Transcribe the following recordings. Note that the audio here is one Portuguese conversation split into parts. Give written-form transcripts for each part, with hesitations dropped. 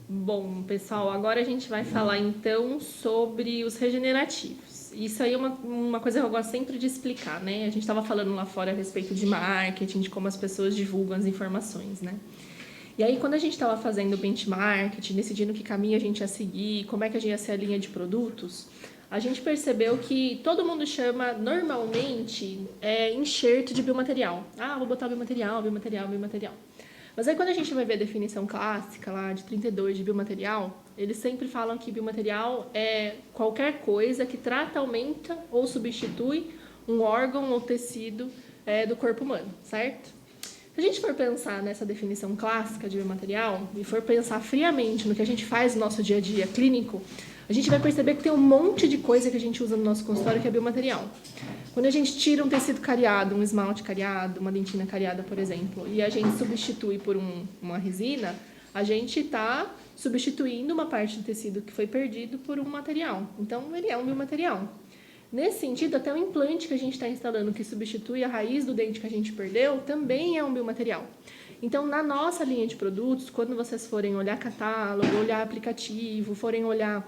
Bom, pessoal, agora a gente vai falar então sobre os regenerativos. Isso aí é uma coisa que eu gosto sempre de explicar, né? A gente estava falando lá fora a respeito de marketing, de como as pessoas divulgam as informações, né? E aí, quando a gente estava fazendo o benchmarking, decidindo que caminho a gente ia seguir, como é que a gente ia ser a linha de produtos, a gente percebeu que todo mundo chama, normalmente, enxerto de biomaterial. Ah, vou botar biomaterial, biomaterial, biomaterial. Mas aí, quando a gente vai ver a definição clássica lá de 32 de biomaterial, eles sempre falam que biomaterial é qualquer coisa que trata, aumenta ou substitui um órgão ou tecido do corpo humano, certo? Se a gente for pensar nessa definição clássica de biomaterial e for pensar friamente no que a gente faz no nosso dia a dia clínico, a gente vai perceber que tem um monte de coisa que a gente usa no nosso consultório que é biomaterial. Quando a gente tira um tecido cariado, um esmalte cariado, uma dentina cariada, por exemplo, e a gente substitui por uma resina, a gente está substituindo uma parte do tecido que foi perdido por um material. Então, ele é um biomaterial. Nesse sentido, até o implante que a gente está instalando, que substitui a raiz do dente que a gente perdeu, também é um biomaterial. Então, na nossa linha de produtos, quando vocês forem olhar catálogo, olhar aplicativo, forem olhar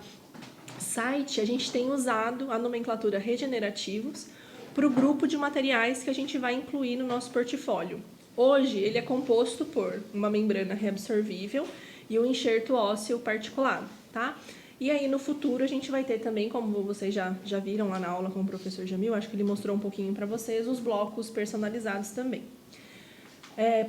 site, a gente tem usado a nomenclatura regenerativos para o grupo de materiais que a gente vai incluir no nosso portfólio. Hoje, ele é composto por uma membrana reabsorvível e um enxerto ósseo particulado, tá? E aí, no futuro, a gente vai ter também, como vocês já viram lá na aula com o professor Jamil, acho que ele mostrou um pouquinho para vocês, os blocos personalizados também.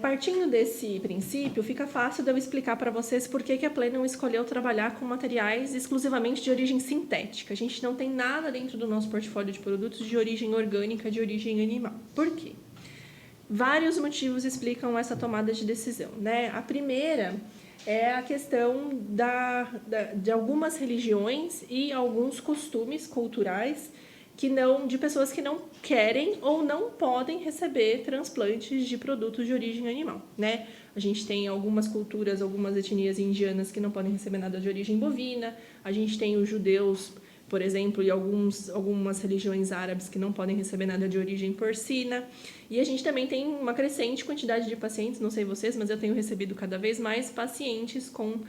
Partindo desse princípio, fica fácil de eu explicar para vocês por que a Planon escolheu trabalhar com materiais exclusivamente de origem sintética. A gente não tem nada dentro do nosso portfólio de produtos de origem orgânica, de origem animal. Por quê? Vários motivos explicam essa tomada de decisão, né? A primeira é a questão de algumas religiões e alguns costumes culturais de pessoas que não querem ou não podem receber transplantes de produtos de origem animal, né? A gente tem algumas culturas, algumas etnias indianas que não podem receber nada de origem bovina, a gente tem os judeus, por exemplo, e algumas religiões árabes que não podem receber nada de origem porcina. E a gente também tem uma crescente quantidade de pacientes, não sei vocês, mas eu tenho recebido cada vez mais pacientes com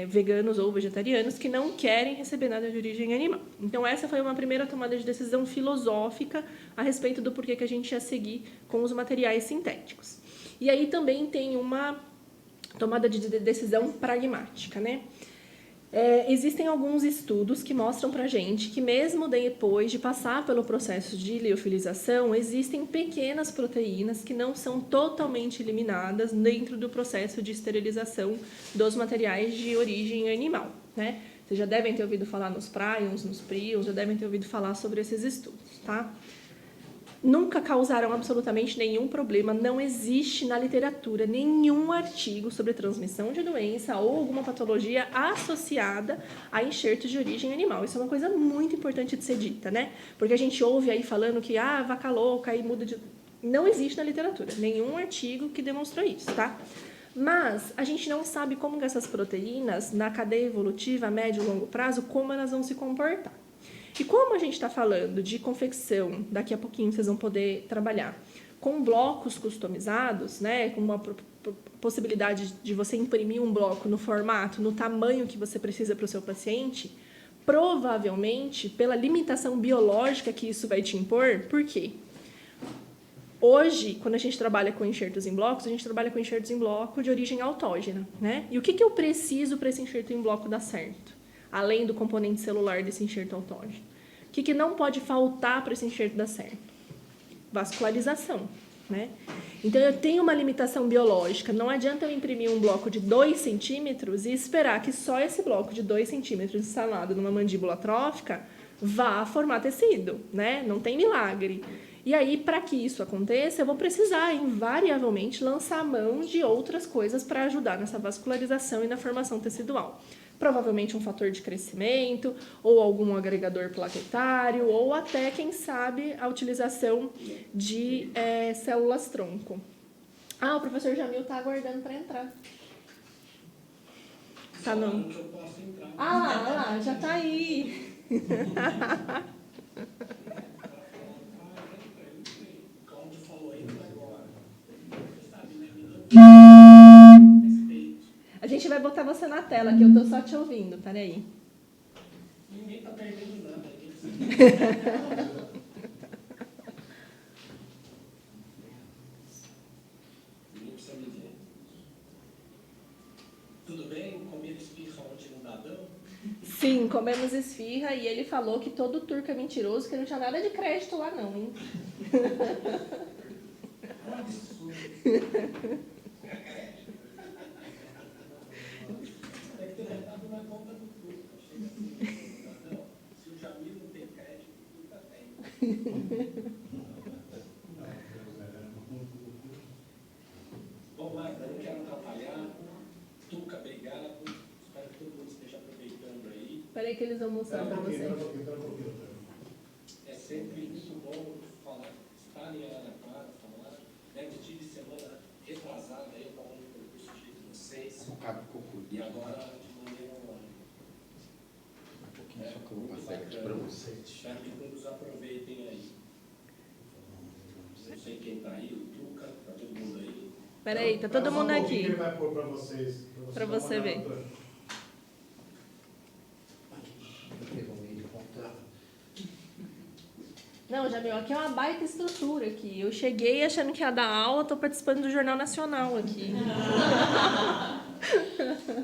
veganos ou vegetarianos que não querem receber nada de origem animal. Então, essa foi uma primeira tomada de decisão filosófica a respeito do porquê que a gente ia seguir com os materiais sintéticos. E aí também tem uma tomada de decisão pragmática, né? Existem alguns estudos que mostram pra gente que mesmo depois de passar pelo processo de liofilização, existem pequenas proteínas que não são totalmente eliminadas dentro do processo de esterilização dos materiais de origem animal, né? Vocês já devem ter ouvido falar nos prions, nos prions, já devem ter ouvido falar sobre esses estudos, tá? Nunca causaram absolutamente nenhum problema, não existe na literatura nenhum artigo sobre transmissão de doença ou alguma patologia associada a enxertos de origem animal. Isso é uma coisa muito importante de ser dita, né? Porque a gente ouve aí falando que vaca louca e muda de... Não existe na literatura nenhum artigo que demonstrou isso, tá? Mas a gente não sabe como que essas proteínas, na cadeia evolutiva, a médio e longo prazo, como elas vão se comportar. E como a gente está falando de confecção, daqui a pouquinho vocês vão poder trabalhar com blocos customizados, né, com uma possibilidade de você imprimir um bloco no formato, no tamanho que você precisa para o seu paciente, provavelmente, pela limitação biológica que isso vai te impor, por quê? Hoje, quando a gente trabalha com enxertos em blocos, a gente trabalha com enxertos em bloco de origem autógena, né? E o que eu preciso para esse enxerto em bloco dar certo? Além do componente celular desse enxerto autógeno. O que não pode faltar para esse enxerto dar certo? Vascularização, né? Então, eu tenho uma limitação biológica. Não adianta eu imprimir um bloco de 2 centímetros e esperar que só esse bloco de 2 centímetros instalado numa mandíbula atrófica vá formar tecido, né? Não tem milagre. E aí, para que isso aconteça, eu vou precisar, invariavelmente, lançar a mão de outras coisas para ajudar nessa vascularização e na formação tecidual. Provavelmente um fator de crescimento, ou algum agregador plaquetário, ou até, quem sabe, a utilização de células-tronco. O professor Jamil está aguardando para entrar. Tá não? Lá, já está aí. A gente vai vai botar você na tela, que eu tô só te ouvindo. Peraí. Ninguém tá perdendo nada aqui. Ninguém precisa me ver. Tudo bem? Comer esfirra ontem no Dadão? Sim, comemos esfirra e ele falou que todo turco é mentiroso, que não tinha nada de crédito lá não, hein? É um absurdo. Tem que ter botado na conta do turco. Chega assim, no Dadão. Se o Jamil não tem crédito, o turco tem. Bom, Magda, não quero atrapalhar. Tuca, obrigado. Espero que todo mundo esteja aproveitando aí. Peraí que eles vão mostrar pra vocês. É sempre muito bom falar, estar em Araraquara, falar. Né? Eu tive semana retrasada aí, falando do curso de vocês. E agora de maneira online. Só que eu vou passar aqui para você. Espero que todos aproveitem aí. Não sei quem está aí, o Tuca, está todo mundo aí. Peraí, tá todo mundo aqui. Ele vai pôr para vocês. Pra você ver. Não, Jamil, aqui é uma baita estrutura aqui. Eu cheguei achando que ia dar aula, tô participando do Jornal Nacional aqui.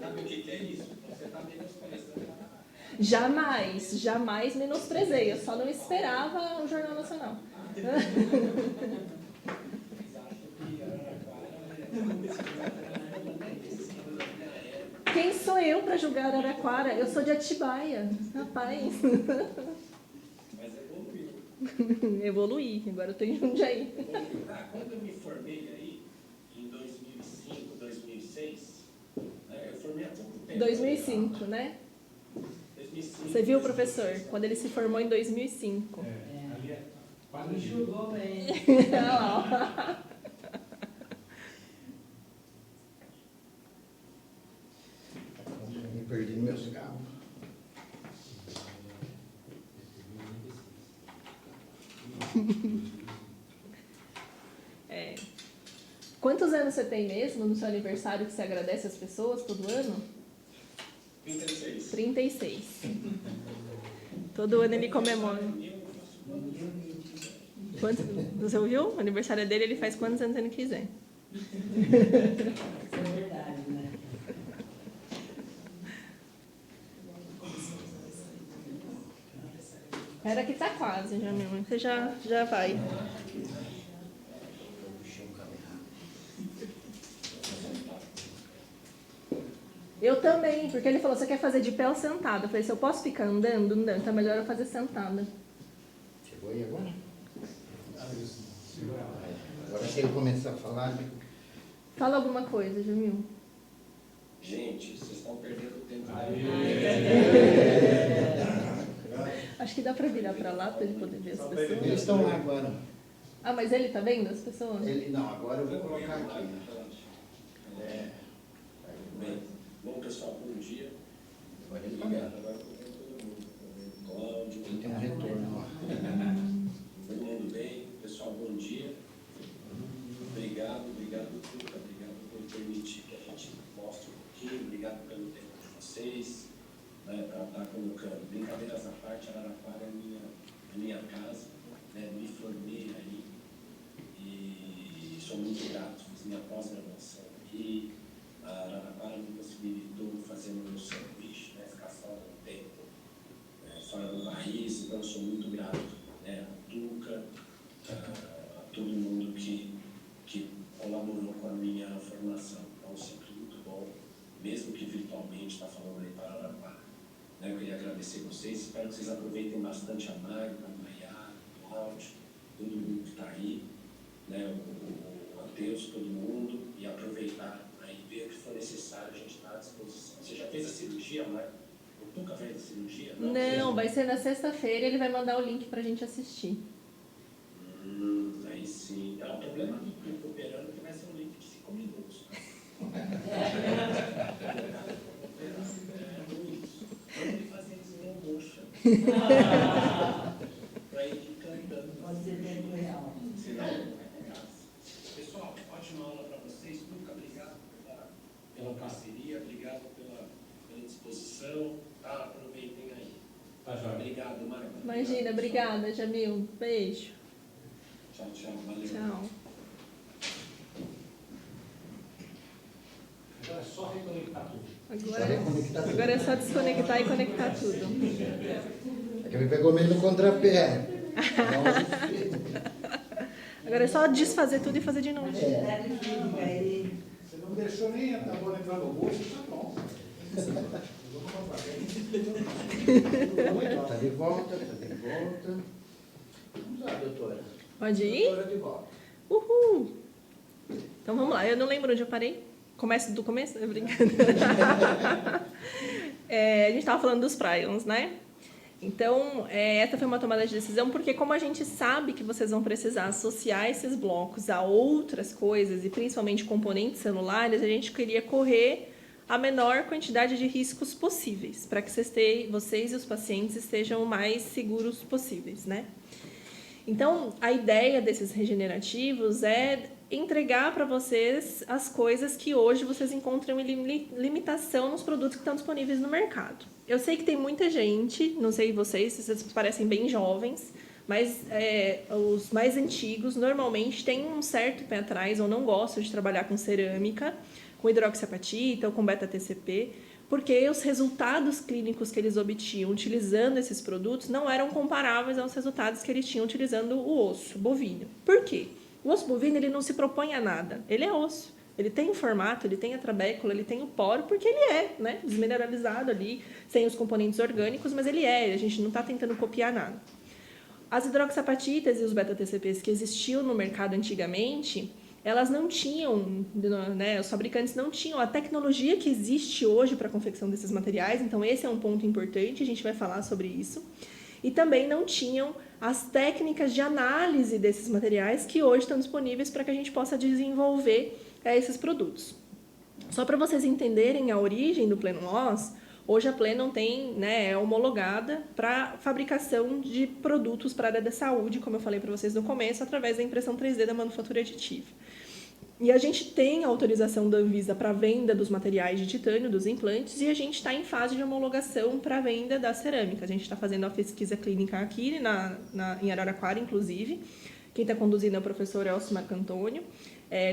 Sabe o que é isso? Você está menosprezando a Araraquara. Jamais, jamais menosprezei. Eu só não esperava o Jornal Nacional. Eles acham que Araraquara é... Quem sou eu para julgar Araraquara? Eu sou de Atibaia, rapaz. Mas evoluiu. Evoluí, agora eu tô em Jundiaí. Quando eu me formei aí, em 2005, 2006, né, eu formei há pouco tempo. 2005, né? 2005. Você viu, professor? Quando ele se formou em 2005. Ali é quase Me julgou bem. Olha lá, ó. Me perdi no meu cigarro. É. Quantos anos você tem mesmo no seu aniversário que você agradece as pessoas todo ano? 36. 36. Todo ano ele comemora. Quantos, você ouviu? O aniversário dele, ele faz quantos anos ele quiser. Isso é verdade, né? Espera que tá quase, Jamil. Você já vai. Eu também, porque ele falou, você quer fazer de pé ou sentada? Eu falei, se eu posso ficar andando, então é melhor eu fazer sentada. Chegou aí agora? Agora que ele começar a falar. Fala alguma coisa, Jamil. Gente, vocês estão perdendo tempo. Acho que dá pra virar pra lá pra ele poder ver as Eles pessoas. estão lá agora. Ah, mas ele tá vendo as pessoas? Ele, não, agora eu vou colocar aqui. É, Bem, bom pessoal, bom dia. agora ele tá Obrigado. vendo. Agora eu vou ver todo mundo. Tô vendo Cláudio, Ele tem um retorno lá. todo mundo bem. Pessoal, bom dia. Obrigado, Tuca. Obrigado por permitir que a gente mostre um pouquinho. Obrigado pelo tempo de vocês, né, para estar colocando. Brincadeiras à parte, Araraquara é minha casa. Né, me formei aí e sou muito grato. Fiz minha pós-graduação aqui. A Araraquara me possibilitou fazer meu sanduíche, né, ficar fora do tempo, fora do país. Então, sou muito grato, né, a Tuca, a todo mundo que colaborou com a minha formação. Então, sempre muito bom, mesmo que virtualmente, estar falando aí para Araraquara. Né, eu queria agradecer vocês, espero que vocês aproveitem bastante a Magda, a Maiara, o Cláudio, todo mundo que está aí, né, o Matheus, todo mundo, e aproveitar aí, ver o que for necessário, a gente está à disposição. Você já fez a cirurgia, Magda? O Tuca fez a cirurgia? Não, vai ser na sexta-feira, ele vai mandar o link pra gente assistir. Aí sim. O problema do Tuca operando é que vai ser um link de 5 minutos. Vamos fazer slow motion. Para ir cantando. Pode ser tempo real. Senão, é graça. Pessoal, ótima aula para vocês. Tuca, obrigado pela parceria. Obrigado informação, tá? Aproveitem aí. Tá, Jorge. Obrigado, Marcos. Imagina, obrigada, Jamil. Beijo. Tchau, tchau. Valeu. Tchau. Agora é só reconectar tudo. Agora é só desconectar e conectar tudo. É que me pegou meio no contrapé. Agora é só desfazer tudo e fazer de novo. Atividade física, ele... Você não deixou nem a bola entrar no bolso, tá bom. Tá de volta, tá de volta. Vamos lá, doutora. Pode ir? Doutora de volta. Uhul! Então vamos lá, eu não lembro onde eu parei. Começo do começo? É brincadeira. A gente estava falando dos prions, né? Então, essa foi uma tomada de decisão, porque como a gente sabe que vocês vão precisar associar esses blocos a outras coisas, e principalmente componentes celulares, a gente queria correr a menor quantidade de riscos possíveis, para que vocês e os pacientes estejam o mais seguros possíveis, né? Então, a ideia desses regenerativos é entregar para vocês as coisas que hoje vocês encontram em limitação nos produtos que estão disponíveis no mercado. Eu sei que tem muita gente, não sei vocês parecem bem jovens, mas os mais antigos normalmente têm um certo pé atrás ou não gostam de trabalhar com cerâmica, com hidroxiapatita ou com beta-TCP, porque os resultados clínicos que eles obtinham utilizando esses produtos não eram comparáveis aos resultados que eles tinham utilizando o osso bovino. Por quê? O osso bovino ele não se propõe a nada, ele é osso. Ele tem o formato, ele tem a trabécula, ele tem o poro, porque ele é, né, desmineralizado ali, sem os componentes orgânicos, mas ele é, a gente não está tentando copiar nada. As hidroxiapatitas e os beta-TCPs que existiam no mercado antigamente, elas não tinham, né, os fabricantes não tinham a tecnologia que existe hoje para a confecção desses materiais, então esse é um ponto importante, a gente vai falar sobre isso. E também não tinham as técnicas de análise desses materiais que hoje estão disponíveis para que a gente possa desenvolver esses produtos. Só para vocês entenderem a origem do Plenon-Oss, hoje a Plenon é homologada para fabricação de produtos para a área da saúde, como eu falei para vocês no começo, através da impressão 3D da manufatura aditiva. E a gente tem a autorização da Anvisa para venda dos materiais de titânio, dos implantes, e a gente está em fase de homologação para venda da cerâmica. A gente está fazendo a pesquisa clínica aqui em Araraquara, inclusive. Quem está conduzindo é o professor Elcio Marcantônio,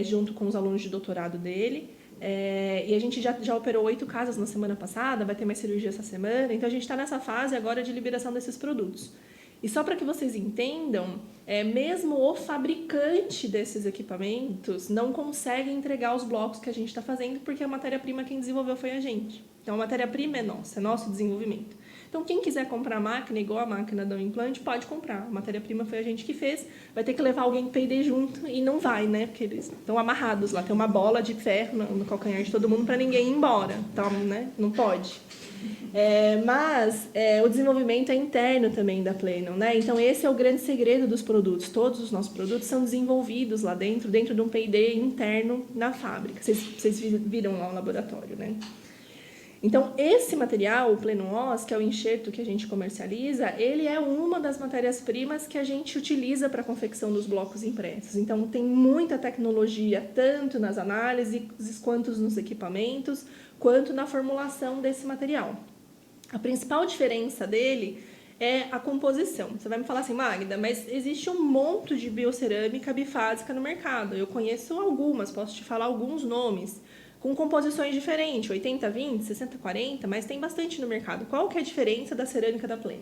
junto com os alunos de doutorado dele. E a gente já operou 8 casos na semana passada, vai ter mais cirurgia essa semana, então a gente está nessa fase agora de liberação desses produtos. E só para que vocês entendam, mesmo o fabricante desses equipamentos não consegue entregar os blocos que a gente está fazendo, porque a matéria-prima quem desenvolveu foi a gente. Então, a matéria-prima é nossa, é nosso desenvolvimento. Então, quem quiser comprar a máquina igual a máquina do implante, pode comprar. A matéria-prima foi a gente que fez. Vai ter que levar alguém para P&D junto e não vai, né? Porque eles estão amarrados lá. Tem uma bola de ferro no calcanhar de todo mundo para ninguém ir embora. Então, né? Não pode. Mas o desenvolvimento é interno também da Plenon, né? Então, esse é o grande segredo dos produtos. Todos os nossos produtos são desenvolvidos lá dentro de um P&D interno na fábrica. Vocês viram lá o laboratório, né? Então, esse material, o Plenon-Oss, que é o enxerto que a gente comercializa, ele é uma das matérias-primas que a gente utiliza para a confecção dos blocos impressos. Então, tem muita tecnologia, tanto nas análises, quanto nos equipamentos, quanto na formulação desse material. A principal diferença dele é a composição. Você vai me falar assim, Magda, mas existe um monte de biocerâmica bifásica no mercado. Eu conheço algumas, posso te falar alguns nomes, com composições diferentes, 80-20, 60-40, mas tem bastante no mercado. Qual que é a diferença da cerâmica da Plenon?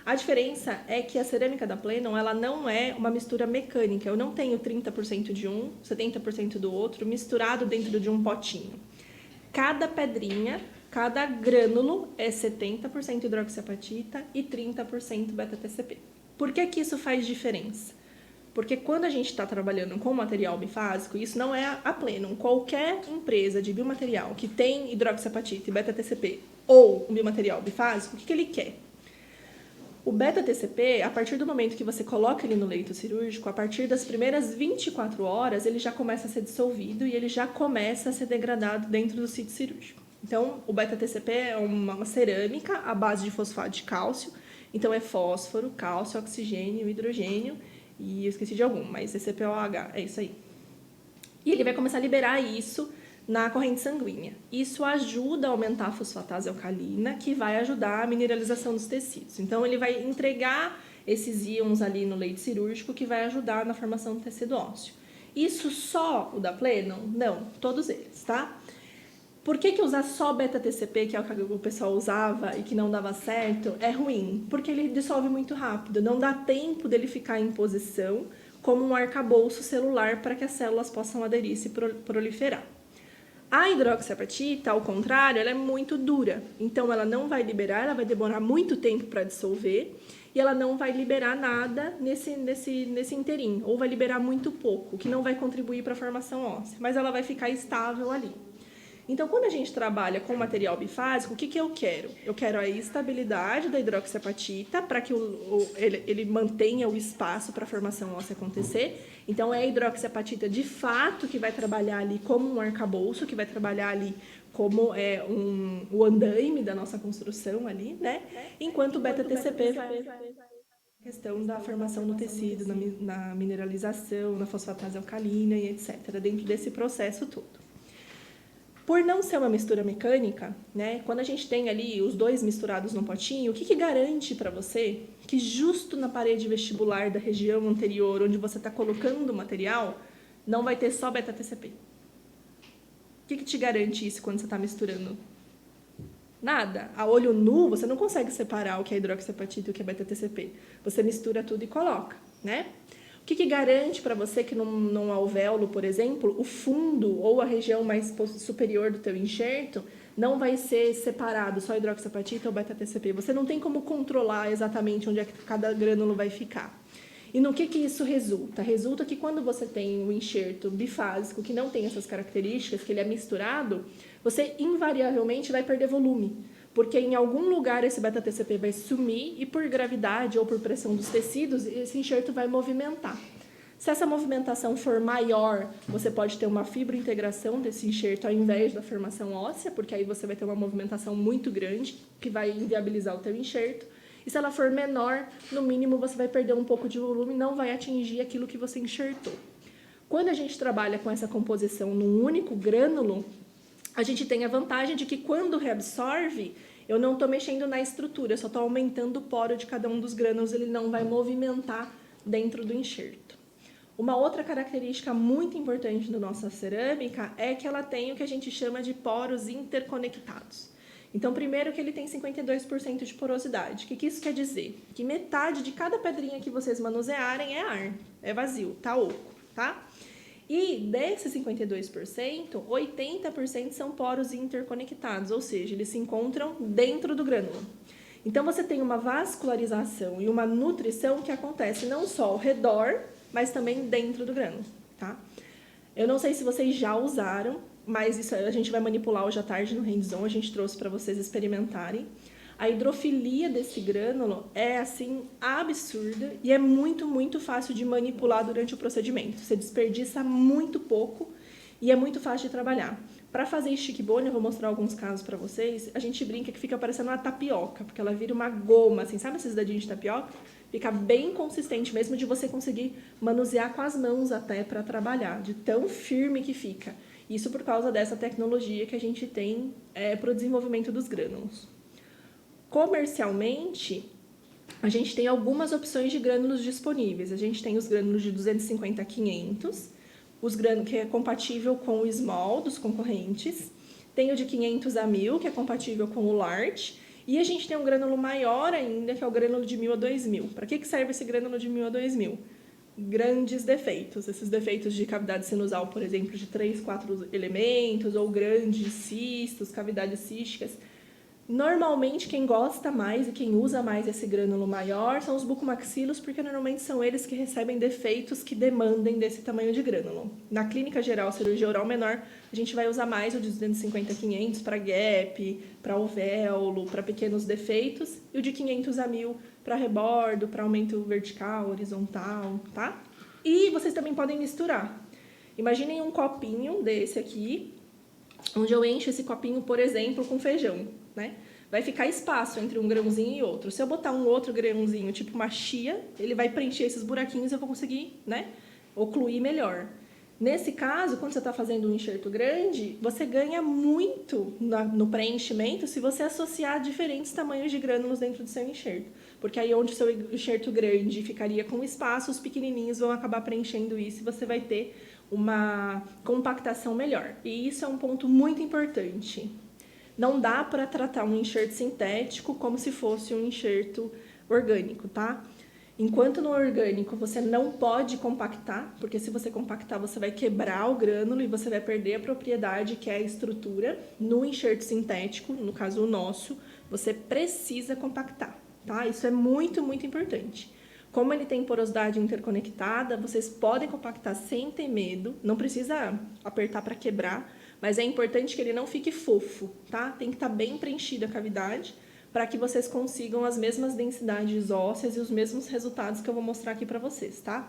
A diferença é que a cerâmica da Plenon, ela não é uma mistura mecânica. Eu não tenho 30% de um, 70% do outro, misturado dentro de um potinho. Cada pedrinha, cada grânulo é 70% hidroxiapatita e 30% beta-TCP. Por que isso faz diferença? Porque quando a gente está trabalhando com material bifásico, isso não é a Plenon. Qualquer empresa de biomaterial que tem hidroxiapatita e beta-TCP ou um biomaterial bifásico, o que ele quer? O beta-TCP, a partir do momento que você coloca ele no leito cirúrgico, a partir das primeiras 24 horas, ele já começa a ser dissolvido e ele já começa a ser degradado dentro do sítio cirúrgico. Então, o beta-TCP é uma cerâmica à base de fosfato de cálcio. Então, é fósforo, cálcio, oxigênio, hidrogênio. E eu esqueci de algum, mas TCPOH, é isso aí. E ele vai começar a liberar isso na corrente sanguínea. Isso ajuda a aumentar a fosfatase alcalina, que vai ajudar a mineralização dos tecidos. Então, ele vai entregar esses íons ali no leito cirúrgico, que vai ajudar na formação do tecido ósseo. Isso só o da Plenon? Não, todos eles, tá? Por que usar só beta-TCP, que é o que o pessoal usava e que não dava certo, é ruim? Porque ele dissolve muito rápido, não dá tempo dele ficar em posição como um arcabouço celular para que as células possam aderir e se proliferar. A hidroxiapatita, ao contrário, ela é muito dura, então ela não vai liberar, ela vai demorar muito tempo para dissolver e ela não vai liberar nada nesse interim, ou vai liberar muito pouco, que não vai contribuir para a formação óssea, mas ela vai ficar estável ali. Então, quando a gente trabalha com material bifásico, o que eu quero? Eu quero a estabilidade da hidroxiapatita para que ele mantenha o espaço para a formação óssea acontecer. Então, é a hidroxiapatita de fato que vai trabalhar ali como um arcabouço, que vai trabalhar ali como o andaime da nossa construção ali, né? Enquanto o beta-TCP vai a questão da formação do tecido, na mineralização, na fosfatase alcalina e etc., dentro desse processo todo. Por não ser uma mistura mecânica, né, quando a gente tem ali os dois misturados no potinho, o que garante para você que justo na parede vestibular da região anterior, onde você está colocando o material, não vai ter só beta-TCP? O que te garante isso quando você está misturando? Nada. A olho nu, você não consegue separar o que é hidroxiapatita e o que é beta-TCP. Você mistura tudo e coloca, né? O que garante para você que num alvéolo, por exemplo, o fundo ou a região mais superior do teu enxerto não vai ser separado, só hidroxiapatita ou beta-TCP? Você não tem como controlar exatamente onde é que cada grânulo vai ficar. E no que isso resulta? Resulta que quando você tem um enxerto bifásico que não tem essas características, que ele é misturado, você invariavelmente vai perder volume. Porque em algum lugar esse beta-TCP vai sumir e por gravidade ou por pressão dos tecidos, esse enxerto vai movimentar. Se essa movimentação for maior, você pode ter uma fibrointegração desse enxerto ao invés da formação óssea, porque aí você vai ter uma movimentação muito grande que vai inviabilizar o teu enxerto. E se ela for menor, no mínimo você vai perder um pouco de volume e não vai atingir aquilo que você enxertou. Quando a gente trabalha com essa composição num único grânulo, a gente tem a vantagem de que quando reabsorve, eu não estou mexendo na estrutura, eu só estou aumentando o poro de cada um dos grânulos, ele não vai movimentar dentro do enxerto. Uma outra característica muito importante da nossa cerâmica é que ela tem o que a gente chama de poros interconectados. Então, primeiro que ele tem 52% de porosidade. O que isso quer dizer? Que metade de cada pedrinha que vocês manusearem é ar, é vazio, tá oco, tá? E desses 52%, 80% são poros interconectados, ou seja, eles se encontram dentro do grânulo. Então, você tem uma vascularização e uma nutrição que acontece não só ao redor, mas também dentro do grânulo, tá? Eu não sei se vocês já usaram, mas isso a gente vai manipular hoje à tarde no hands-on, a gente trouxe para vocês experimentarem. A hidrofilia desse grânulo é, assim, absurda e é muito, muito fácil de manipular durante o procedimento. Você desperdiça muito pouco e é muito fácil de trabalhar. Para fazer stick bone, eu vou mostrar alguns casos para vocês, a gente brinca que fica parecendo uma tapioca, porque ela vira uma goma, assim, sabe esses dadinhos de tapioca? Fica bem consistente, mesmo de você conseguir manusear com as mãos até para trabalhar, de tão firme que fica. Isso por causa dessa tecnologia que a gente tem para o desenvolvimento dos grânulos. Comercialmente, a gente tem algumas opções de grânulos disponíveis. A gente tem os grânulos de 250 a 500, os grânulos que é compatível com o small dos concorrentes. Tem o de 500 a 1000, que é compatível com o large. E a gente tem um grânulo maior ainda, que é o grânulo de 1000 a 2000. Para que serve esse grânulo de 1000 a 2000? Grandes defeitos. Esses defeitos de cavidade sinusal, por exemplo, de 3, 4 elementos, ou grandes cistos, cavidades císticas. Normalmente, quem gosta mais e quem usa mais esse grânulo maior são os bucomaxilos, porque normalmente são eles que recebem defeitos que demandem desse tamanho de grânulo. Na clínica geral, cirurgia oral menor, a gente vai usar mais o de 250 a 500 para gap, para alvéolo, para pequenos defeitos, e o de 500 a 1000 para rebordo, para aumento vertical, horizontal, tá? E vocês também podem misturar. Imaginem um copinho desse aqui, onde eu encho esse copinho, por exemplo, com feijão, né? Vai ficar espaço entre um grãozinho e outro. Se eu botar um outro grãozinho, tipo uma chia, ele vai preencher esses buraquinhos e eu vou conseguir, né, ocluir melhor. Nesse caso, quando você está fazendo um enxerto grande, você ganha muito no preenchimento se você associar diferentes tamanhos de grânulos dentro do seu enxerto. Porque aí onde o seu enxerto grande ficaria com espaço, os pequenininhos vão acabar preenchendo isso e você vai ter uma compactação melhor. E isso é um ponto muito importante. Não dá para tratar um enxerto sintético como se fosse um enxerto orgânico, tá? Enquanto no orgânico você não pode compactar, porque se você compactar você vai quebrar o grânulo e você vai perder a propriedade que é a estrutura. No enxerto sintético, no caso o nosso, você precisa compactar, tá? Isso é muito, muito importante. Como ele tem porosidade interconectada, vocês podem compactar sem ter medo, não precisa apertar para quebrar, mas é importante que ele não fique fofo, tá? Tem que estar bem preenchida a cavidade, para que vocês consigam as mesmas densidades ósseas e os mesmos resultados que eu vou mostrar aqui para vocês, tá?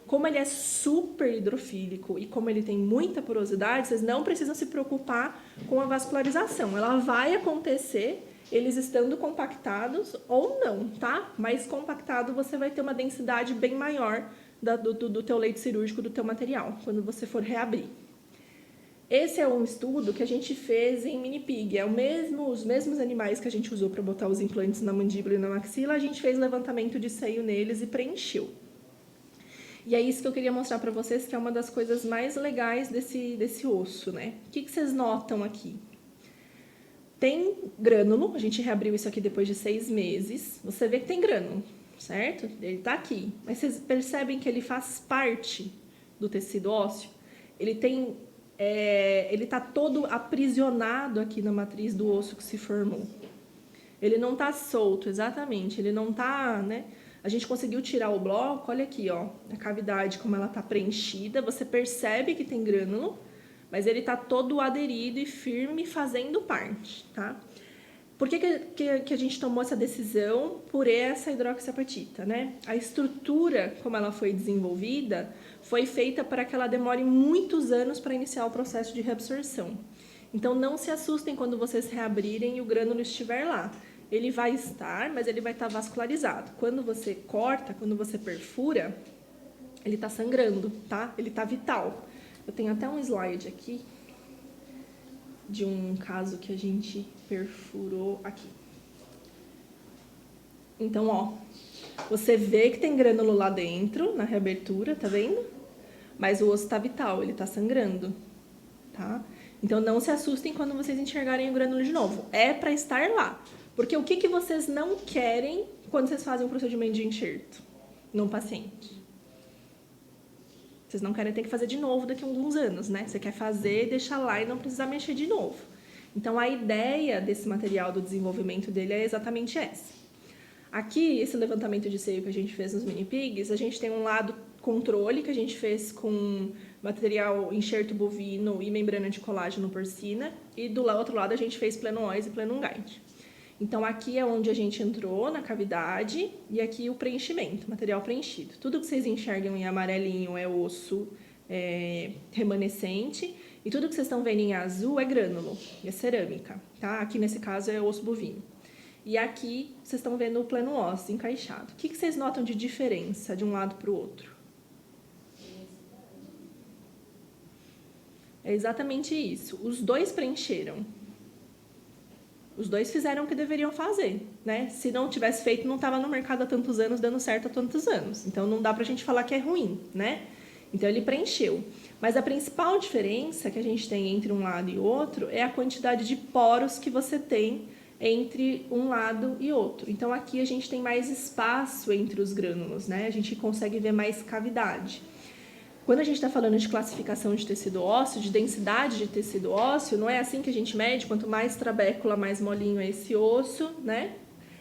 Como ele é super hidrofílico e como ele tem muita porosidade, vocês não precisam se preocupar com a vascularização. Ela vai acontecer, eles estando compactados ou não, tá? Mas compactado você vai ter uma densidade bem maior do teu leito cirúrgico, do teu material, quando você for reabrir. Esse é um estudo que a gente fez em mini pig, os mesmos animais que a gente usou para botar os implantes na mandíbula e na maxila, a gente fez levantamento de seio neles e preencheu. E é isso que eu queria mostrar para vocês, que é uma das coisas mais legais desse osso, né? O que vocês notam aqui? Tem grânulo, a gente reabriu isso aqui depois de 6 meses, você vê que tem grânulo, certo? Ele tá aqui, mas vocês percebem que ele faz parte do tecido ósseo? Ele está todo aprisionado aqui na matriz do osso que se formou. Ele não está solto, exatamente. Ele não está, né? A gente conseguiu tirar o bloco, olha aqui, ó, a cavidade como ela está preenchida. Você percebe que tem grânulo, mas ele está todo aderido e firme, fazendo parte, tá? Por que a gente tomou essa decisão? Por essa hidroxiapatita, né? A estrutura, como ela foi desenvolvida, foi feita para que ela demore muitos anos para iniciar o processo de reabsorção. Então, não se assustem quando vocês reabrirem e o grânulo estiver lá. Ele vai estar, mas ele vai estar vascularizado. Quando você corta, quando você perfura, ele está sangrando, tá? Ele está vital. Eu tenho até um slide aqui de um caso que a gente perfurou aqui. Então, ó, você vê que tem grânulo lá dentro, na reabertura, tá vendo? Mas o osso tá vital, ele tá sangrando, tá? Então, não se assustem quando vocês enxergarem o grânulo de novo. É para estar lá. Porque o que vocês não querem quando vocês fazem um procedimento de enxerto num paciente? Vocês não querem ter que fazer de novo daqui a alguns anos, né? Você quer fazer, deixar lá e não precisar mexer de novo. Então, a ideia desse material, do desenvolvimento dele, é exatamente essa. Aqui, esse levantamento de seio que a gente fez nos mini pigs, a gente tem um lado controle que a gente fez com material enxerto bovino e membrana de colágeno porcina, e do outro lado a gente fez plenum-ois e plenum guide. Então, aqui é onde a gente entrou na cavidade e aqui o preenchimento, material preenchido. Tudo que vocês enxergam em amarelinho é osso remanescente e tudo que vocês estão vendo em azul é grânulo, é cerâmica, tá? Aqui nesse caso é osso bovino. E aqui vocês estão vendo o plano ósseo encaixado. O que vocês notam de diferença de um lado para o outro? É exatamente isso. Os dois preencheram. Os dois fizeram o que deveriam fazer, né? Se não tivesse feito, não estava no mercado há tantos anos, dando certo há tantos anos. Então, não dá pra gente falar que é ruim, né? Então, ele preencheu. Mas a principal diferença que a gente tem entre um lado e outro é a quantidade de poros que você tem entre um lado e outro. Então, aqui a gente tem mais espaço entre os grânulos, né? A gente consegue ver mais cavidade. Quando a gente está falando de classificação de tecido ósseo, de densidade de tecido ósseo, não é assim que a gente mede? Quanto mais trabécula, mais molinho é esse osso, né?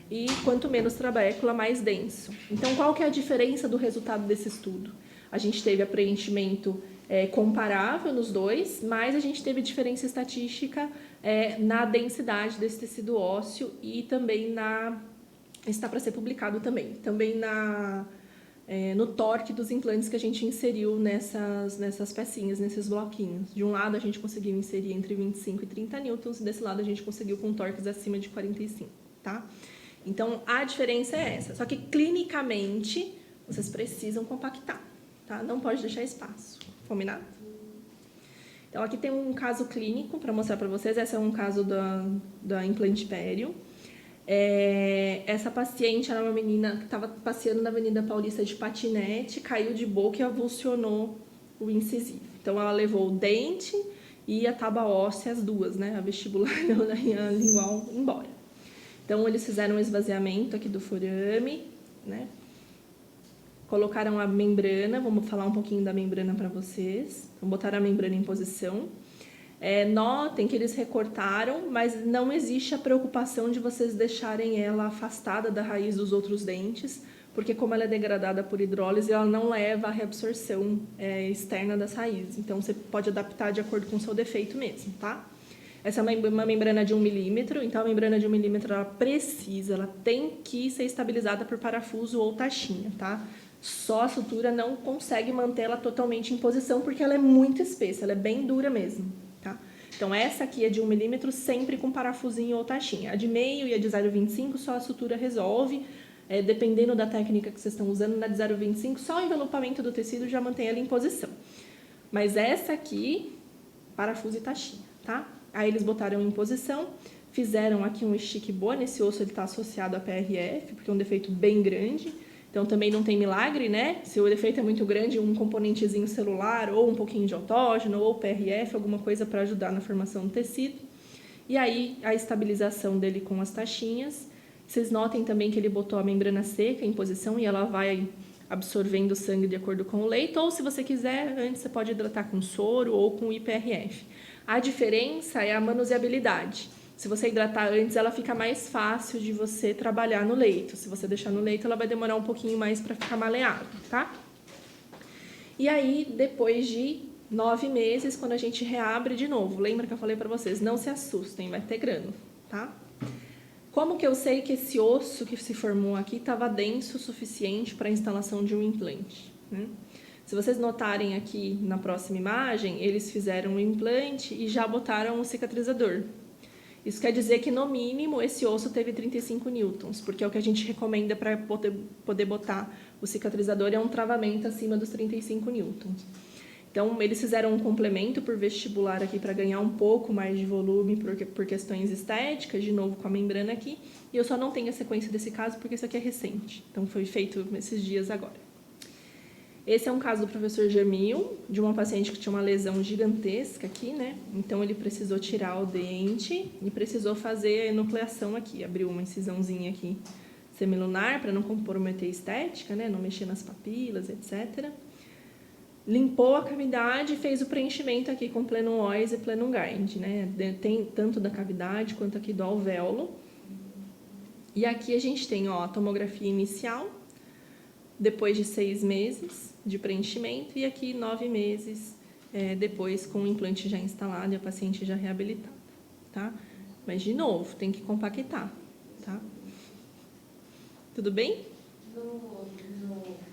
E quanto menos trabécula, mais denso. Então, qual que é a diferença do resultado desse estudo? A gente teve preenchimento comparável nos dois, mas a gente teve diferença estatística na densidade desse tecido ósseo e também está para ser publicado também no torque dos implantes que a gente inseriu nessas pecinhas, nesses bloquinhos. De um lado a gente conseguiu inserir entre 25 e 30 newtons e desse lado a gente conseguiu com torques acima de 45, tá? Então, a diferença é essa. Só que clinicamente, vocês precisam compactar, tá? Não pode deixar espaço. Combinado? Então, aqui tem um caso clínico para mostrar para vocês. Esse é um caso da implante pério. Essa paciente era uma menina que estava passeando na Avenida Paulista de patinete, caiu de boca e avulsionou o incisivo. Então, ela levou o dente e a tábua óssea, as duas, né? A vestibular e a lingual embora. Então, eles fizeram um esvaziamento aqui do forame, né? Colocaram a membrana, vamos falar um pouquinho da membrana para vocês. Então, botaram a membrana em posição. Notem que eles recortaram, mas não existe a preocupação de vocês deixarem ela afastada da raiz dos outros dentes, porque como ela é degradada por hidrólise, ela não leva à reabsorção externa das raízes. Então, você pode adaptar de acordo com o seu defeito mesmo, tá? Essa é uma membrana de 1 milímetro, então a membrana de 1 milímetro, ela tem que ser estabilizada por parafuso ou taxinha, tá? Só a sutura não consegue manter ela totalmente em posição, porque ela é muito espessa, ela é bem dura mesmo, tá? Então, essa aqui é de 1 milímetro, sempre com parafusinho ou taxinha. A de meio e a de 0,25, só a sutura resolve. Dependendo da técnica que vocês estão usando, na de 0,25, só o envelopamento do tecido já mantém ela em posição. Mas essa aqui, parafuso e taxinha, tá? Aí eles botaram em posição, fizeram aqui um stick bone, esse osso está associado a PRF, porque é um defeito bem grande. Então, também não tem milagre, né? Se o defeito é muito grande, um componentezinho celular, ou um pouquinho de autógeno, ou PRF, alguma coisa para ajudar na formação do tecido. E aí, a estabilização dele com as taxinhas. Vocês notem também que ele botou a membrana seca em posição e ela vai absorvendo o sangue de acordo com o leito. Ou, se você quiser, antes você pode hidratar com soro ou com IPRF. A diferença é a manuseabilidade. Se você hidratar antes, ela fica mais fácil de você trabalhar no leito. Se você deixar no leito, ela vai demorar um pouquinho mais para ficar maleável, tá? E aí, depois de 9 meses, quando a gente reabre de novo, lembra que eu falei para vocês, não se assustem, vai ter grânulo, tá? Como que eu sei que esse osso que se formou aqui estava denso o suficiente para a instalação de um implante, né? Se vocês notarem aqui na próxima imagem, eles fizeram um implante e já botaram um cicatrizador. Isso quer dizer que, no mínimo, esse osso teve 35 newtons, porque é o que a gente recomenda para poder botar o cicatrizador, é um travamento acima dos 35 newtons. Então, eles fizeram um complemento por vestibular aqui para ganhar um pouco mais de volume por questões estéticas, de novo com a membrana aqui. E eu só não tenho a sequência desse caso porque isso aqui é recente, então foi feito nesses dias agora. Esse é um caso do professor Jamil, de uma paciente que tinha uma lesão gigantesca aqui, né? Então, ele precisou tirar o dente e precisou fazer a enucleação aqui. Abriu uma incisãozinha aqui semilunar para não comprometer a estética, né? Não mexer nas papilas, etc. Limpou a cavidade e fez o preenchimento aqui com Plenum Ois e Plenum Guide, né? Tem tanto da cavidade quanto aqui do alvéolo. E aqui a gente tem, ó, a tomografia inicial, depois de 6 meses de preenchimento, e aqui 9 meses depois com o implante já instalado e a paciente já reabilitada, tá? Mas, de novo, tem que compactar, tá? Tudo bem? No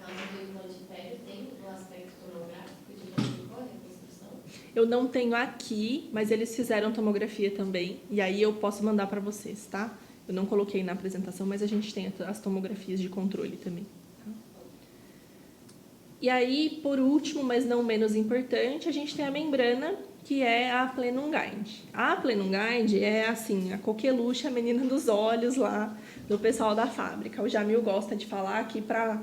caso do implante pério, tem o aspecto tomográfico de reconstrução? Eu não tenho aqui, mas eles fizeram tomografia também, e aí eu posso mandar para vocês, tá? Eu não coloquei na apresentação, mas a gente tem as tomografias de controle também. E aí, por último, mas não menos importante, a gente tem a membrana, que é a Plenum Guide. A Plenum Guide é, assim, a coqueluche, a menina dos olhos lá do pessoal da fábrica. O Jamil gosta de falar que para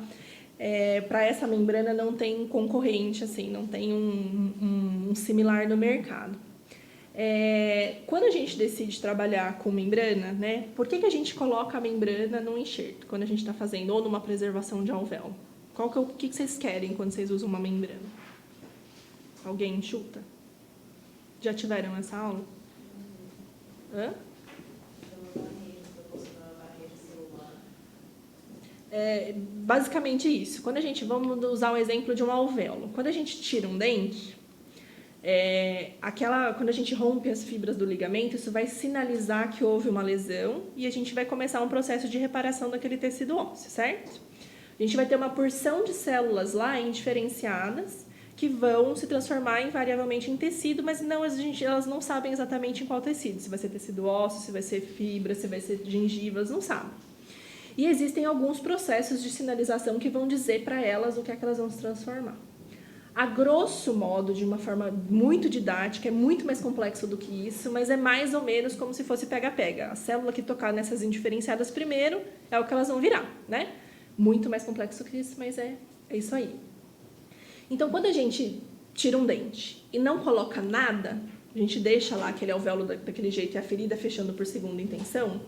essa membrana não tem concorrente, assim, não tem um similar no mercado. Quando a gente decide trabalhar com membrana, né, por que a gente coloca a membrana no enxerto, quando a gente está fazendo, ou numa preservação de alvéolo? O que vocês querem quando vocês usam uma membrana? Alguém chuta? Já tiveram essa aula? Hã? Basicamente isso. Vamos usar o exemplo de um alvéolo. Quando a gente tira um dente, quando a gente rompe as fibras do ligamento, isso vai sinalizar que houve uma lesão e a gente vai começar um processo de reparação daquele tecido ósseo, certo? A gente vai ter uma porção de células lá indiferenciadas que vão se transformar invariavelmente em tecido, mas elas não sabem exatamente em qual tecido. Se vai ser tecido ósseo, se vai ser fibra, se vai ser gengivas, não sabem. E existem alguns processos de sinalização que vão dizer para elas o que é que elas vão se transformar. A grosso modo, de uma forma muito didática, é muito mais complexo do que isso, mas é mais ou menos como se fosse pega-pega. A célula que tocar nessas indiferenciadas primeiro é o que elas vão virar, né? Muito mais complexo que isso, mas é isso aí. Então, quando a gente tira um dente e não coloca nada, a gente deixa lá aquele alvéolo daquele jeito e a ferida fechando por segunda intenção,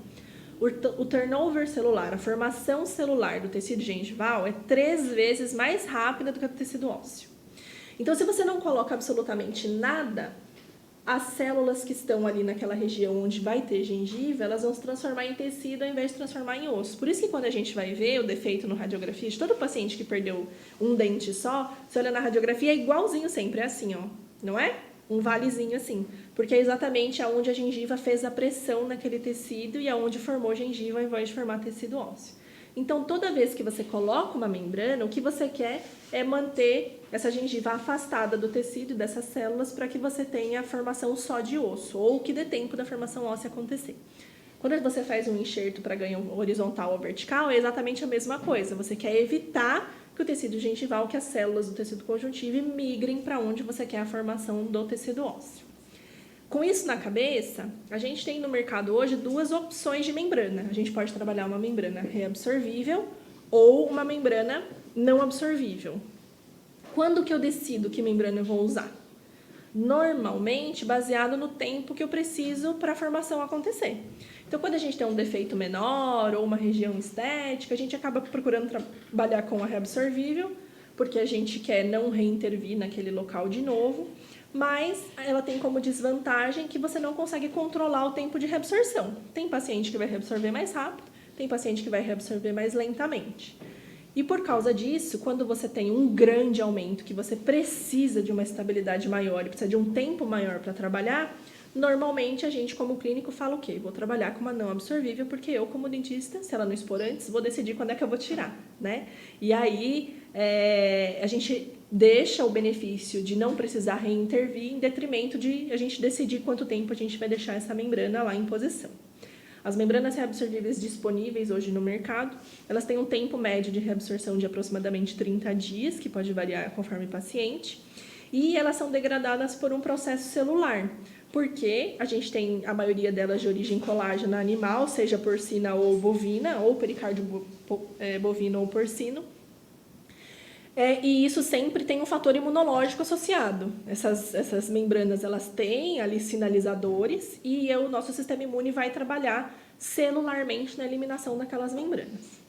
o turnover celular, a formação celular do tecido gengival é 3 vezes mais rápida do que a do tecido ósseo. Então, se você não coloca absolutamente nada, as células que estão ali naquela região onde vai ter gengiva, elas vão se transformar em tecido ao invés de transformar em osso. Por isso que quando a gente vai ver o defeito no radiografia, de todo paciente que perdeu um dente só, você olha na radiografia, é igualzinho sempre, é assim, ó, não é? Um valezinho assim, porque é exatamente aonde a gengiva fez a pressão naquele tecido e aonde formou gengiva ao invés de formar tecido ósseo. Então, toda vez que você coloca uma membrana, o que você quer é manter essa gengiva afastada do tecido e dessas células para que você tenha a formação só de osso, ou que dê tempo da formação óssea acontecer. Quando você faz um enxerto para ganho horizontal ou vertical, é exatamente a mesma coisa. Você quer evitar que o tecido gengival, que as células do tecido conjuntivo migrem para onde você quer a formação do tecido ósseo. Com isso na cabeça, a gente tem no mercado hoje 2 opções de membrana. A gente pode trabalhar uma membrana reabsorvível ou uma membrana não absorvível. Quando que eu decido que membrana eu vou usar? Normalmente, baseado no tempo que eu preciso para a formação acontecer. Então, quando a gente tem um defeito menor ou uma região estética, a gente acaba procurando trabalhar com a reabsorvível, porque a gente quer não reintervir naquele local de novo, mas ela tem como desvantagem que você não consegue controlar o tempo de reabsorção. Tem paciente que vai reabsorver mais rápido, tem paciente que vai reabsorver mais lentamente. E por causa disso, quando você tem um grande aumento, que você precisa de uma estabilidade maior e precisa de um tempo maior para trabalhar, normalmente a gente, como clínico, fala o quê? Vou trabalhar com uma não absorvível, porque eu, como dentista, se ela não expor antes, vou decidir quando é que eu vou tirar, né? E aí, a gente deixa o benefício de não precisar reintervir em detrimento de a gente decidir quanto tempo a gente vai deixar essa membrana lá em posição. As membranas reabsorvíveis disponíveis hoje no mercado, elas têm um tempo médio de reabsorção de aproximadamente 30 dias, que pode variar conforme paciente, e elas são degradadas por um processo celular, porque a gente tem a maioria delas de origem colágena animal, seja porcina ou bovina, ou pericárdio bovino ou porcino, e isso sempre tem um fator imunológico associado. Essas membranas, elas têm ali sinalizadores e o nosso sistema imune vai trabalhar celularmente na eliminação daquelas membranas.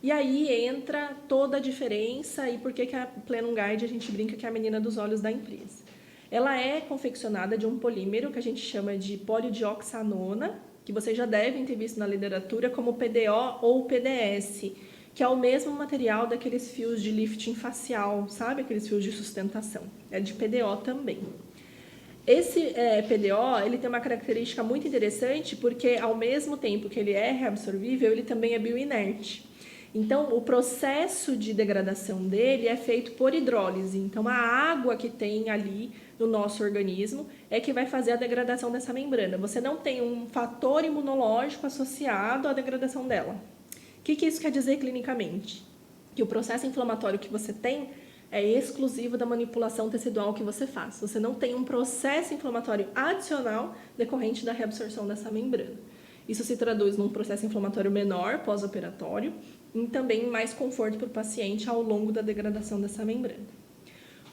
E aí entra toda a diferença e por que a Plenum Guide a gente brinca que é a menina dos olhos da empresa. Ela é confeccionada de um polímero que a gente chama de polidioxanona, que vocês já devem ter visto na literatura como PDO ou PDS, que é o mesmo material daqueles fios de lifting facial, sabe? Aqueles fios de sustentação. É de PDO também. Esse PDO, ele tem uma característica muito interessante porque, ao mesmo tempo que ele é reabsorvível, ele também é bioinerte. Então, o processo de degradação dele é feito por hidrólise. Então, a água que tem ali no nosso organismo é que vai fazer a degradação dessa membrana. Você não tem um fator imunológico associado à degradação dela. O que isso quer dizer clinicamente? Que o processo inflamatório que você tem é exclusivo da manipulação tecidual que você faz. Você não tem um processo inflamatório adicional decorrente da reabsorção dessa membrana. Isso se traduz num processo inflamatório menor pós-operatório e também mais conforto para o paciente ao longo da degradação dessa membrana.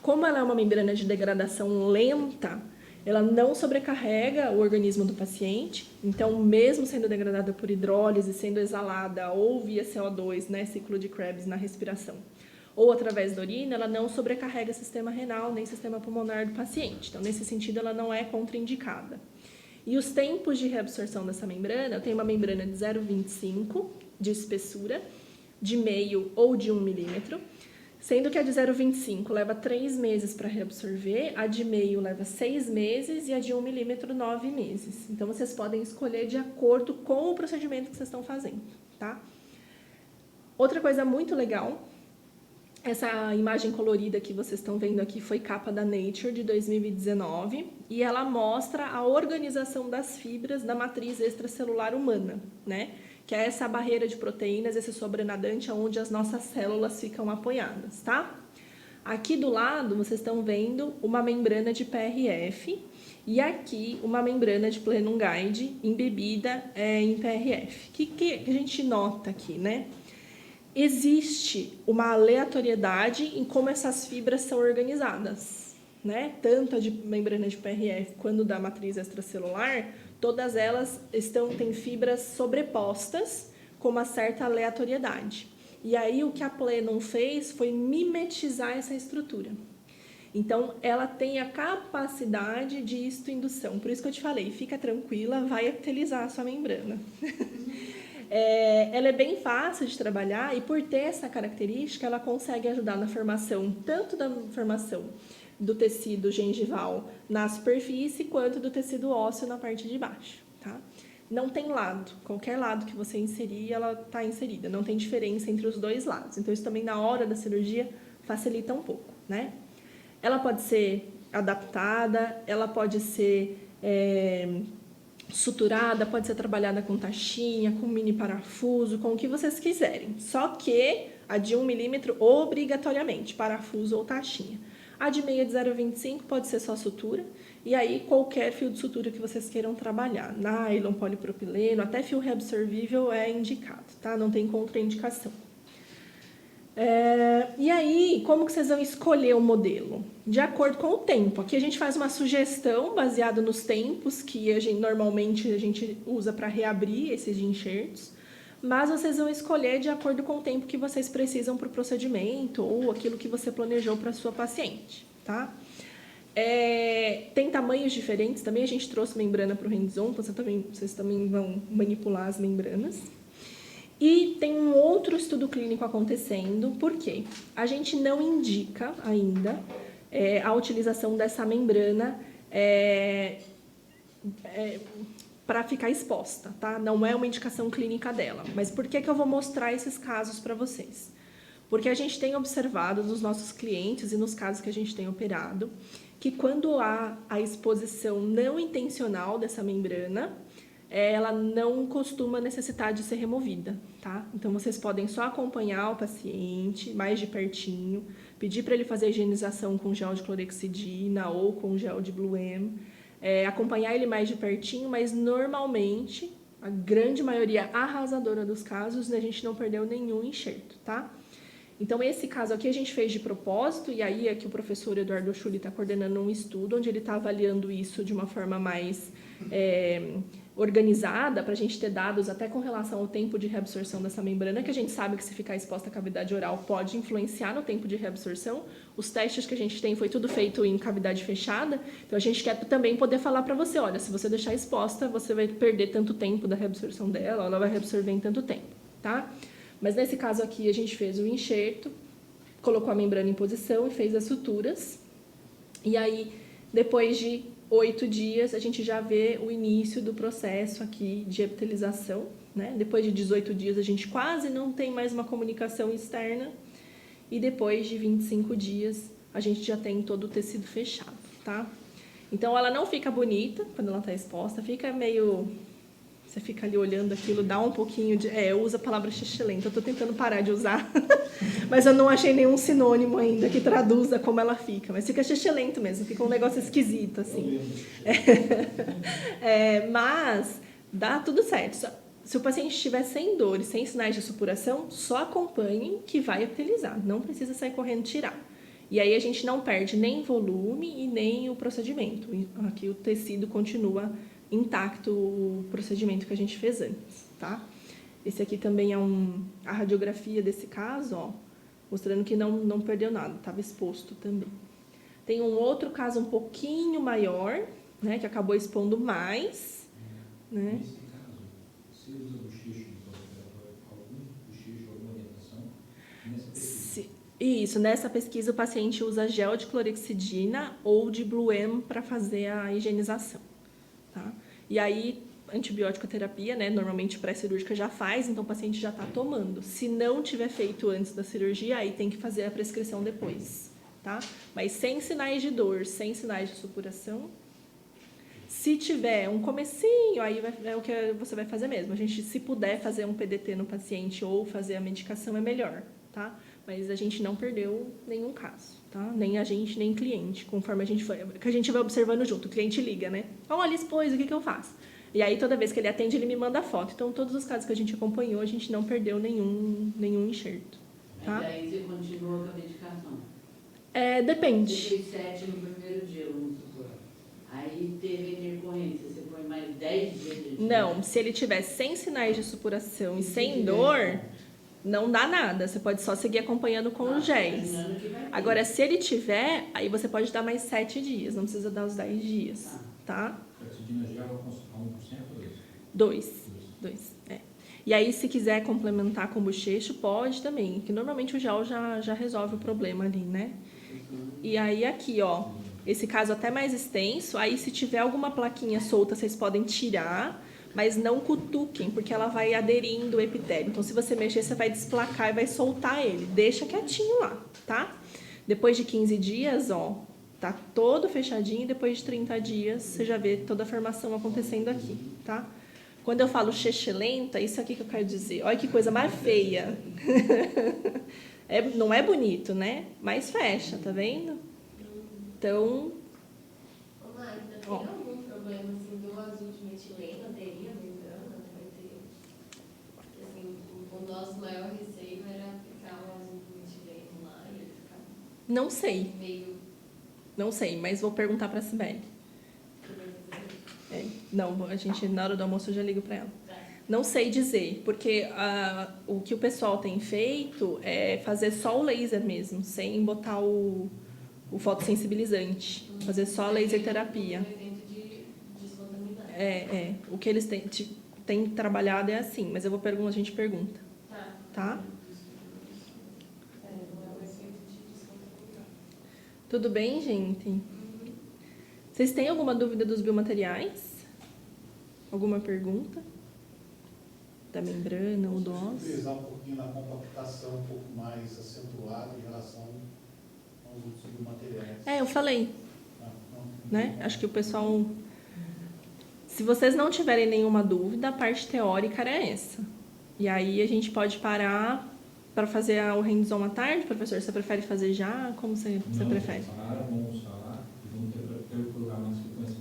Como ela é uma membrana de degradação lenta, ela não sobrecarrega o organismo do paciente, então mesmo sendo degradada por hidrólise, sendo exalada ou via CO2, né, ciclo de Krebs na respiração, ou através da urina, ela não sobrecarrega o sistema renal nem sistema pulmonar do paciente. Então, nesse sentido, ela não é contraindicada. E os tempos de reabsorção dessa membrana, eu tenho uma membrana de 0,25 de espessura, de meio ou de 1 milímetro, sendo que a de 0,25 leva 3 meses para reabsorver, a de meio leva 6 meses e a de 1 milímetro 9 meses. Então, vocês podem escolher de acordo com o procedimento que vocês estão fazendo, tá? Outra coisa muito legal, essa imagem colorida que vocês estão vendo aqui foi capa da Nature de 2019 e ela mostra a organização das fibras da matriz extracelular humana, né? Que é essa barreira de proteínas, esse sobrenadante onde as nossas células ficam apoiadas, tá? Aqui do lado, vocês estão vendo uma membrana de PRF e aqui uma membrana de Plenum Guide embebida em PRF. O que a gente nota aqui, né? Existe uma aleatoriedade em como essas fibras são organizadas, né? Tanto a de membrana de PRF quanto da matriz extracelular, todas elas têm fibras sobrepostas com uma certa aleatoriedade. E aí o que a Plenum fez foi mimetizar essa estrutura. Então, ela tem a capacidade de histoindução. Por isso que eu te falei, fica tranquila, vai epitelizar a sua membrana. Ela é bem fácil de trabalhar e, por ter essa característica, ela consegue ajudar na formação, tanto da formação do tecido gengival na superfície, quanto do tecido ósseo na parte de baixo, tá? Não tem lado. Qualquer lado que você inserir, ela está inserida. Não tem diferença entre os dois lados. Então, isso também, na hora da cirurgia, facilita um pouco, né? Ela pode ser adaptada, ela pode ser suturada, pode ser trabalhada com taxinha, com mini parafuso, com o que vocês quiserem. Só que a de 1 milímetro, obrigatoriamente, parafuso ou taxinha. A de meia de 0,25 pode ser só sutura. E aí, qualquer fio de sutura que vocês queiram trabalhar. Nylon, polipropileno, até fio reabsorvível é indicado, tá? Não tem contraindicação. E aí, como que vocês vão escolher o modelo? De acordo com o tempo. Aqui a gente faz uma sugestão baseada nos tempos que normalmente a gente usa para reabrir esses enxertos. Mas vocês vão escolher de acordo com o tempo que vocês precisam para o procedimento ou aquilo que você planejou para a sua paciente, tá? Tem tamanhos diferentes também, a gente trouxe membrana para o hands-on, vocês também vão manipular as membranas. E tem um outro estudo clínico acontecendo, por quê? A gente não indica ainda a utilização dessa membrana para ficar exposta, tá? Não é uma indicação clínica dela. Mas por que eu vou mostrar esses casos para vocês? Porque a gente tem observado nos nossos clientes e nos casos que a gente tem operado, que quando há a exposição não intencional dessa membrana, ela não costuma necessitar de ser removida, tá? Então, vocês podem só acompanhar o paciente mais de pertinho, pedir para ele fazer a higienização com gel de clorexidina ou com gel de Blue M, acompanhar ele mais de pertinho, mas normalmente, a grande maioria arrasadora dos casos, a gente não perdeu nenhum enxerto, tá? Então, esse caso aqui a gente fez de propósito, e aí é que o professor Eduardo Schulli está coordenando um estudo onde ele está avaliando isso de uma forma mais organizada, para a gente ter dados até com relação ao tempo de reabsorção dessa membrana, que a gente sabe que se ficar exposta à cavidade oral pode influenciar no tempo de reabsorção. Os testes que a gente tem foi tudo feito em cavidade fechada, então a gente quer também poder falar para você, olha, se você deixar exposta, você vai perder tanto tempo da reabsorção dela, ela vai reabsorver em tanto tempo, tá? Mas nesse caso aqui a gente fez o enxerto, colocou a membrana em posição e fez as suturas. E aí, depois de 8 dias, a gente já vê o início do processo aqui de epitelização, né? Depois de 18 dias, a gente quase não tem mais uma comunicação externa. E depois de 25 dias, a gente já tem todo o tecido fechado, tá? Então, ela não fica bonita quando ela está exposta, fica meio... Você fica ali olhando aquilo, dá um pouquinho de... eu uso a palavra xixilenta, eu tô tentando parar de usar, mas eu não achei nenhum sinônimo ainda que traduza como ela fica. Mas fica xixilento mesmo, fica um negócio esquisito, assim. Mas dá tudo certo. Se o paciente estiver sem dor e sem sinais de supuração, só acompanhe que vai epitelizar, não precisa sair correndo tirar. E aí a gente não perde nem volume e nem o procedimento. Aqui o tecido continua intacto o procedimento que a gente fez antes, tá? Esse aqui também é a radiografia desse caso, ó, mostrando que não perdeu nada, estava exposto também. Tem um outro caso um pouquinho maior, né, que acabou expondo mais, né? Nesse caso, você usa bochecho no pós-operatório, algum bochecho, alguma orientação nessa pesquisa? Isso, nessa pesquisa o paciente usa gel de clorexidina ou de Blue M para fazer a higienização, tá? E aí, antibiótico terapia, né, normalmente pré-cirúrgica já faz, então o paciente já está tomando. Se não tiver feito antes da cirurgia, aí tem que fazer a prescrição depois, tá? Mas sem sinais de dor, sem sinais de supuração. Se tiver um comecinho, aí é o que você vai fazer mesmo. A gente, se puder fazer um PDT no paciente ou fazer a medicação, é melhor, tá? Mas a gente não perdeu nenhum caso, tá? Nem a gente, nem cliente, conforme a gente foi. Que a gente vai observando junto. O cliente liga, né? Olha, expôs, o que eu faço? E aí, toda vez que ele atende, ele me manda foto. Então, todos os casos que a gente acompanhou, a gente não perdeu nenhum enxerto, tá? E aí você continua com a medicação. Depende. Você fez 7 no primeiro dia, vamos supor. Aí teve intercorrência, você põe mais 10 dias de... Não, se ele tiver sem sinais de supuração e sem dor, não dá nada. Você pode só seguir acompanhando com os géis. Agora, se ele tiver, aí você pode dar mais 7 dias. Não precisa dar os 10 dias, tá? Fluoxetina gel a 1% ou 2%? 2. E aí, se quiser complementar com bochecho, pode também. Que normalmente o gel já resolve o problema ali, né? E aí, aqui, ó. Esse caso até mais extenso. Aí, se tiver alguma plaquinha solta, vocês podem tirar. Mas não cutuquem, porque ela vai aderindo o epitélio. Então, se você mexer, você vai desplacar e vai soltar ele. Deixa quietinho lá, tá? Depois de 15 dias, ó, tá todo fechadinho. Depois de 30 dias, você já vê toda a formação acontecendo aqui, tá? Quando eu falo lenta, isso aqui que eu quero dizer. Olha que coisa mais feia. Não é bonito, né? Mas fecha, tá vendo? Então... Ô, Magda, tem Ó. algum problema, assim, do azul de metileno, aderir a membrana? Vai ter... Assim, o nosso maior receio era aplicar o azul de metileno lá e ele ficar Não sei. meio... Não sei, mas vou perguntar pra Sibeli. Não, a gente, na hora do almoço, eu já ligo pra ela. Não sei dizer, porque o que o pessoal tem feito é fazer só o laser mesmo, sem botar o fotossensibilizante. Fazer só a laser terapia. Um evento de descontaminado. O que eles têm trabalhado é assim, mas eu vou perguntar, a gente pergunta. Tá? Não é um evento de descontaminado. Tudo bem, gente? Vocês têm alguma dúvida dos biomateriais? Alguma pergunta? Da membrana ou do osso? Utilizar um pouquinho na compactação um pouco mais acentuada em relação aos outros biomateriais. Eu falei, Não. né? Acho que o pessoal... Se vocês não tiverem nenhuma dúvida, a parte teórica era essa. E aí a gente pode parar para fazer o hands-on à tarde, professor? Você prefere fazer já? Como você prefere? Vamos falar e vamos ter o programa na sequência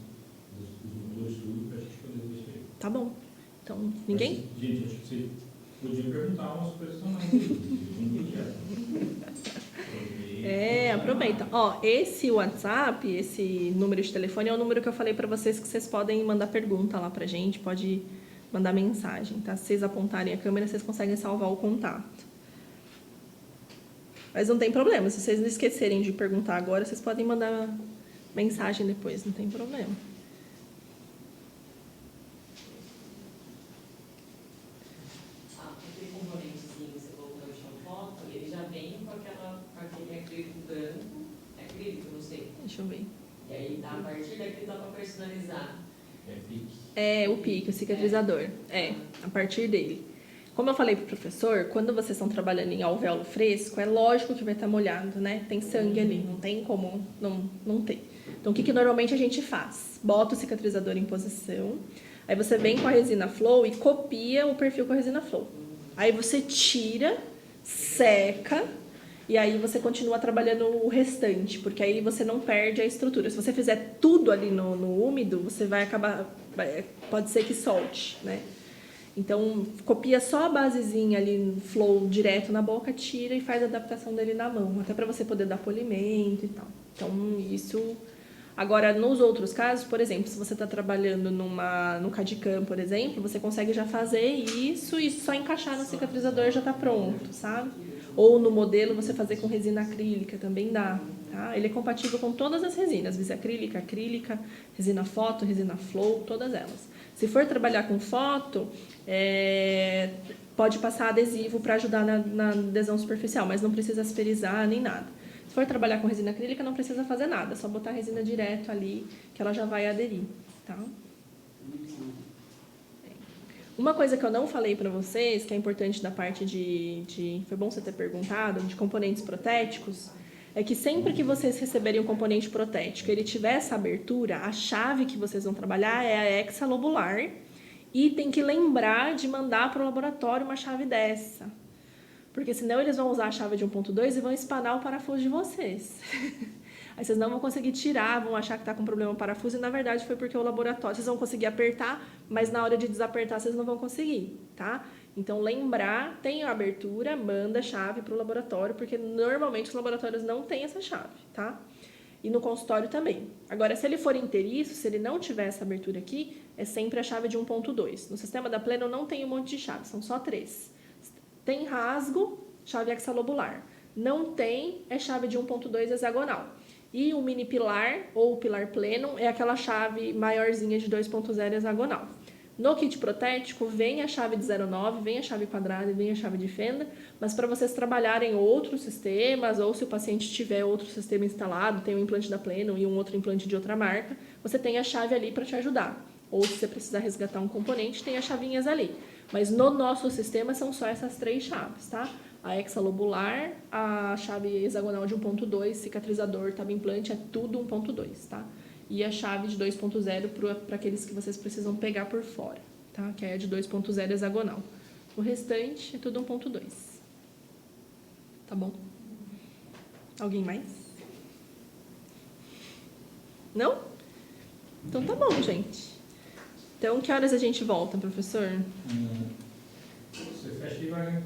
dos motores tudo para a gente poder ver isso aí. Tá bom. Então, ninguém? Mas, gente, acho que você podia perguntar umas coisas também. Aproveita. Ó, esse WhatsApp, esse número de telefone é o número que eu falei para vocês que vocês podem mandar pergunta lá pra gente, pode mandar mensagem, tá? Se vocês apontarem a câmera, vocês conseguem salvar o contato. Mas não tem problema, se vocês não esquecerem de perguntar agora, vocês podem mandar mensagem depois, não tem problema. Aquele componentezinho que você colocou no chão foto, ele já vem com aquele acrílico branco, acrílico, não sei. Deixa eu ver. E aí, a partir daqui dá para personalizar. É pique. O pique, o cicatrizador. A partir dele. Como eu falei pro professor, quando vocês estão trabalhando em alvéolo fresco, é lógico que vai estar molhado, né? Tem sangue ali, não tem como não ter. Então, o que normalmente a gente faz? Bota o cicatrizador em posição, aí você vem com a resina flow e copia o perfil com a resina flow. Aí você tira, seca, e aí você continua trabalhando o restante, porque aí você não perde a estrutura. Se você fizer tudo ali no úmido, você vai acabar... Pode ser que solte, né? Então, copia só a basezinha ali no flow direto na boca, tira e faz a adaptação dele na mão, até para você poder dar polimento e tal. Então, isso... Agora, nos outros casos, por exemplo, se você está trabalhando no CAD/CAM, por exemplo, você consegue já fazer isso e só encaixar no cicatrizador já está pronto, sabe? Ou no modelo você fazer com resina acrílica, também dá, tá? Ele é compatível com todas as resinas, visacrílica, acrílica, resina foto, resina flow, todas elas. Se for trabalhar com foto, pode passar adesivo para ajudar na adesão superficial, mas não precisa asperizar nem nada. Se for trabalhar com resina acrílica, não precisa fazer nada, é só botar a resina direto ali, que ela já vai aderir, tá? Uma coisa que eu não falei para vocês, que é importante da parte foi bom você ter perguntado, de componentes protéticos, é que sempre que vocês receberem um componente protético, ele tiver essa abertura, a chave que vocês vão trabalhar é a hexalobular e tem que lembrar de mandar para o laboratório uma chave dessa. Porque senão eles vão usar a chave de 1.2 e vão espanar o parafuso de vocês. Aí vocês não vão conseguir tirar, vão achar que está com problema no parafuso, e na verdade foi porque o laboratório... Vocês vão conseguir apertar, mas na hora de desapertar vocês não vão conseguir, tá? Então, lembrar, tem a abertura, manda a chave para o laboratório, porque normalmente os laboratórios não têm essa chave, tá? E no consultório também. Agora, se ele for inteiriço, se ele não tiver essa abertura aqui, é sempre a chave de 1.2. No sistema da Pleno não tem um monte de chaves, são só 3. Tem rasgo, chave hexalobular. Não tem, é chave de 1.2 hexagonal. E o mini pilar, ou o pilar pleno, é aquela chave maiorzinha de 2.0 hexagonal. No kit protético, vem a chave de 0,9, vem a chave quadrada e vem a chave de fenda, mas para vocês trabalharem outros sistemas, ou se o paciente tiver outro sistema instalado, tem um implante da Pleno e um outro implante de outra marca, você tem a chave ali para te ajudar. Ou se você precisar resgatar um componente, tem as chavinhas ali. Mas no nosso sistema são só essas 3 chaves, tá? A hexalobular, a chave hexagonal de 1.2, cicatrizador, tab implante, é tudo 1.2, tá? E a chave de 2.0 para aqueles que vocês precisam pegar por fora, tá? Que é a de 2.0 hexagonal. O restante é tudo 1.2. Tá bom? Alguém mais? Não? Então tá bom, gente. Então, que horas a gente volta, professor? Você fecha e vai